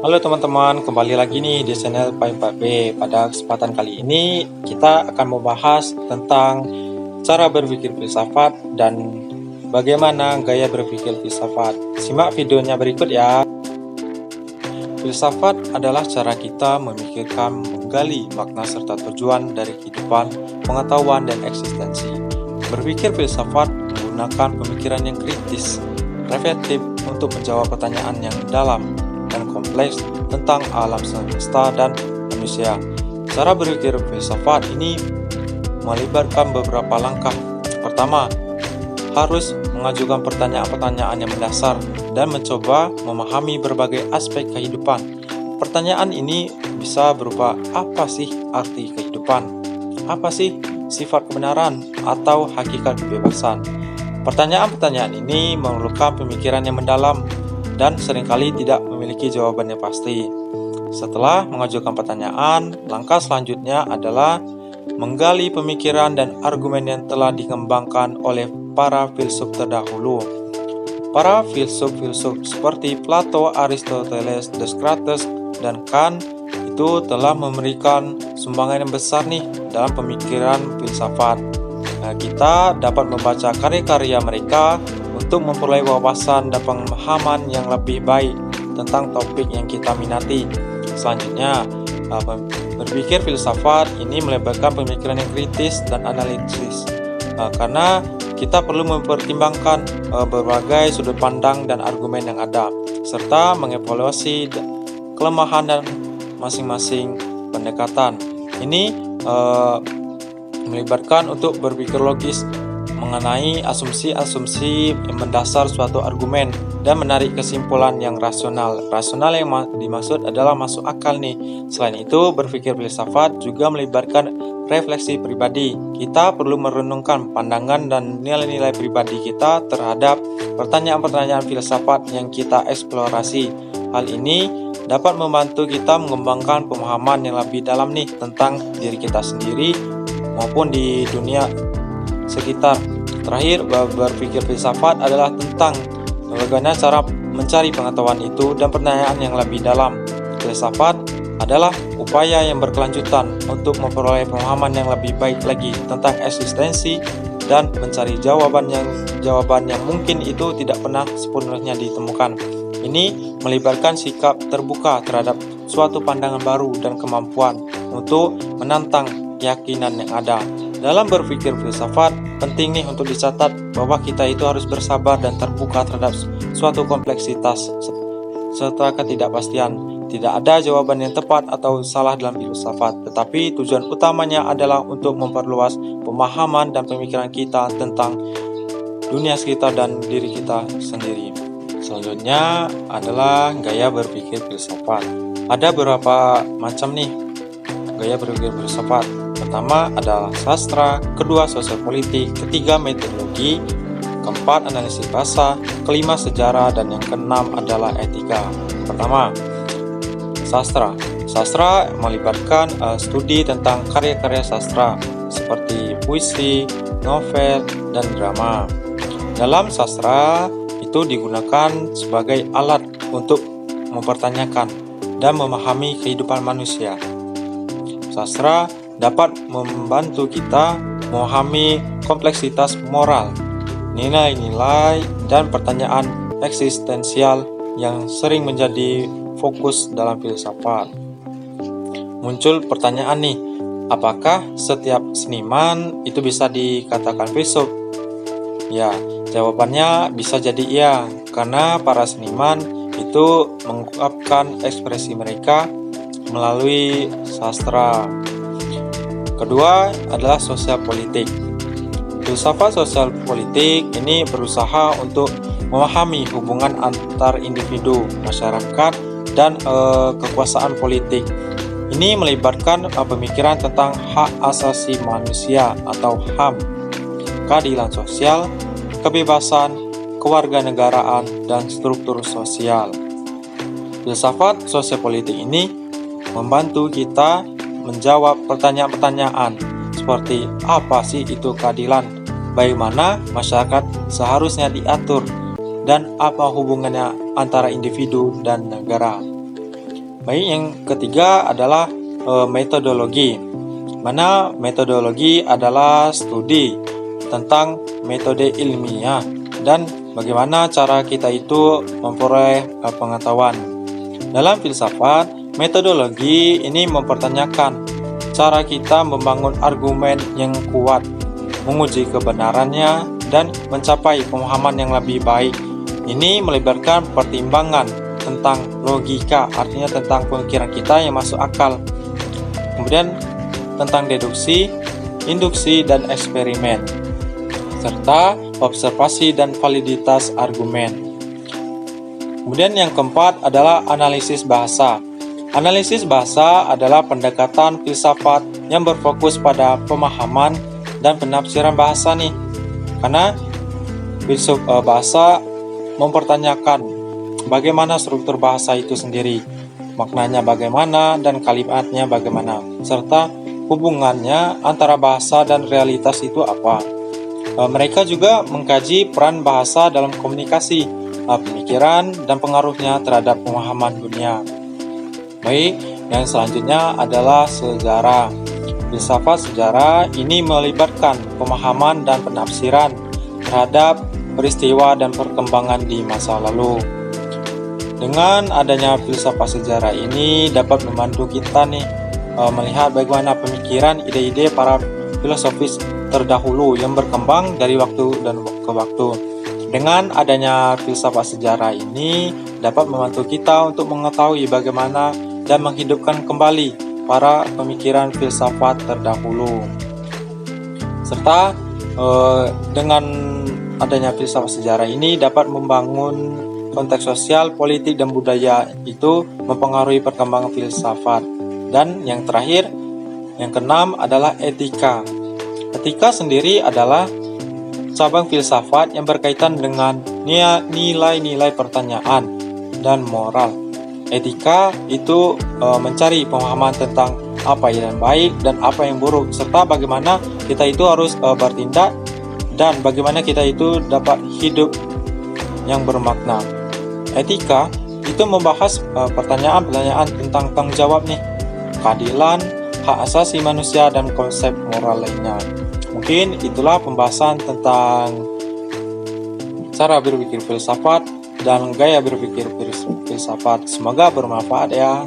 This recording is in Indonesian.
Halo teman-teman, kembali lagi nih di channel Pai 4B. Pada kesempatan kali ini kita akan membahas tentang cara berpikir filsafat dan bagaimana gaya berpikir filsafat. Simak videonya berikut ya. Filsafat adalah cara kita memikirkan, menggali makna serta tujuan dari kehidupan, pengetahuan, dan eksistensi. Berpikir filsafat menggunakan pemikiran yang kritis, reflektif untuk menjawab pertanyaan yang dalam dan kompleks tentang alam semesta dan manusia. Cara berpikir filsafat ini melibatkan beberapa langkah. Pertama, harus mengajukan pertanyaan-pertanyaan yang mendasar dan mencoba memahami berbagai aspek kehidupan. Pertanyaan ini bisa berupa apa sih arti kehidupan? Apa sih sifat kebenaran atau hakikat kebebasan? Pertanyaan-pertanyaan ini memerlukan pemikiran yang mendalam dan seringkali tidak memiliki jawaban yang pasti. Setelah mengajukan pertanyaan, langkah selanjutnya adalah menggali pemikiran dan argumen yang telah dikembangkan oleh para filsuf terdahulu. Para filsuf-filsuf seperti Plato, Aristoteles, Descartes, dan Kant itu telah memberikan sumbangan yang besar nih dalam pemikiran filsafat. Kita dapat membaca karya-karya mereka untuk memperoleh wawasan dan pemahaman yang lebih baik tentang topik yang kita minati. Selanjutnya, berpikir filsafat ini melibatkan pemikiran yang kritis dan analisis, karena kita perlu mempertimbangkan berbagai sudut pandang dan argumen yang ada, serta mengevaluasi kelemahan dan masing-masing pendekatan. Ini melibatkan untuk berpikir logis mengenai asumsi-asumsi yang mendasar suatu argumen dan menarik kesimpulan yang rasional. Rasional yang dimaksud adalah masuk akal nih. Selain itu, berpikir filsafat juga melibatkan refleksi pribadi. Kita perlu merenungkan pandangan dan nilai-nilai pribadi kita terhadap pertanyaan-pertanyaan filsafat yang kita eksplorasi. Hal ini dapat membantu kita mengembangkan pemahaman yang lebih dalam nih tentang diri kita sendiri maupun di dunia sekitar. Terakhir, berpikir filsafat adalah tentang bagaimana cara mencari pengetahuan itu dan pertanyaan yang lebih dalam. Filsafat adalah upaya yang berkelanjutan untuk memperoleh pemahaman yang lebih baik lagi tentang eksistensi dan mencari jawaban yang mungkin itu tidak pernah sepenuhnya ditemukan. Ini melibatkan sikap terbuka terhadap suatu pandangan baru dan kemampuan untuk menantang keyakinan yang ada. Dalam berpikir filsafat, penting nih untuk dicatat bahwa kita itu harus bersabar dan terbuka terhadap suatu kompleksitas serta ketidakpastian. Tidak ada jawaban yang tepat atau salah dalam filsafat, tetapi tujuan utamanya adalah untuk memperluas pemahaman dan pemikiran kita tentang dunia sekitar dan diri kita sendiri. Selanjutnya adalah gaya berpikir filsafat. Ada beberapa macam nih gaya berpikir filsafat. Pertama adalah sastra, kedua sosial politik, ketiga metodologi, keempat analisis bahasa, kelima sejarah, dan yang keenam adalah etika. Pertama, sastra. Sastra melibatkan studi tentang karya-karya sastra seperti puisi, novel, dan drama. Dalam sastra itu digunakan sebagai alat untuk mempertanyakan dan memahami kehidupan manusia. Sastra dapat membantu kita memahami kompleksitas moral, nilai-nilai, dan pertanyaan eksistensial yang sering menjadi fokus dalam filsafat. Muncul pertanyaan nih, apakah setiap seniman itu bisa dikatakan filsuf? Ya, jawabannya bisa jadi iya, karena para seniman itu mengungkapkan ekspresi mereka melalui sastra. Kedua adalah sosial politik. Filsafat sosial politik ini berusaha untuk memahami hubungan antar individu, masyarakat, dan kekuasaan politik. Ini melibatkan pemikiran tentang hak asasi manusia atau HAM, keadilan sosial, kebebasan, kewarganegaraan, dan struktur sosial. Filsafat sosial politik ini membantu kita menjawab pertanyaan-pertanyaan seperti apa sih itu keadilan, bagaimana masyarakat seharusnya diatur, dan apa hubungannya antara individu dan negara. Baik, yang ketiga adalah metodologi. Mana metodologi adalah studi tentang metode ilmiah dan bagaimana cara kita itu memperoleh pengetahuan. Dalam filsafat, metodologi ini mempertanyakan cara kita membangun argumen yang kuat, menguji kebenarannya, dan mencapai pemahaman yang lebih baik. Ini melibatkan pertimbangan tentang logika, artinya tentang pemikiran kita yang masuk akal. Kemudian tentang deduksi, induksi, dan eksperimen, serta observasi dan validitas argumen. Kemudian yang keempat adalah analisis bahasa. Analisis bahasa adalah pendekatan filsafat yang berfokus pada pemahaman dan penafsiran bahasa nih. Karena filsuf bahasa mempertanyakan bagaimana struktur bahasa itu sendiri, maknanya bagaimana dan kalimatnya bagaimana, serta hubungannya antara bahasa dan realitas itu apa. Mereka juga mengkaji peran bahasa dalam komunikasi, pemikiran, dan pengaruhnya terhadap pemahaman dunia. Baik, yang selanjutnya adalah sejarah. Filsafat sejarah ini melibatkan pemahaman dan penafsiran terhadap peristiwa dan perkembangan di masa lalu. Dengan adanya filsafat sejarah ini dapat membantu kita melihat bagaimana pemikiran, ide-ide para filosofis terdahulu yang berkembang dari waktu ke waktu. Dengan adanya filsafat sejarah ini dapat membantu kita untuk mengetahui bagaimana dan menghidupkan kembali para pemikiran filsafat terdahulu. Serta dengan adanya filsafat sejarah ini dapat membangun konteks sosial, politik, dan budaya itu mempengaruhi perkembangan filsafat. Dan yang terakhir, yang keenam adalah etika. Etika sendiri adalah cabang filsafat yang berkaitan dengan nilai-nilai pertanyaan dan moral. Etika itu mencari pemahaman tentang apa yang baik dan apa yang buruk, serta bagaimana kita itu harus bertindak dan bagaimana kita itu dapat hidup yang bermakna. Etika itu membahas pertanyaan-pertanyaan tentang tanggung jawab keadilan, hak asasi manusia, dan konsep moral lainnya. Mungkin itulah pembahasan tentang cara berpikir filsafat dan gaya berpikir filsafat. Semoga bermanfaat ya.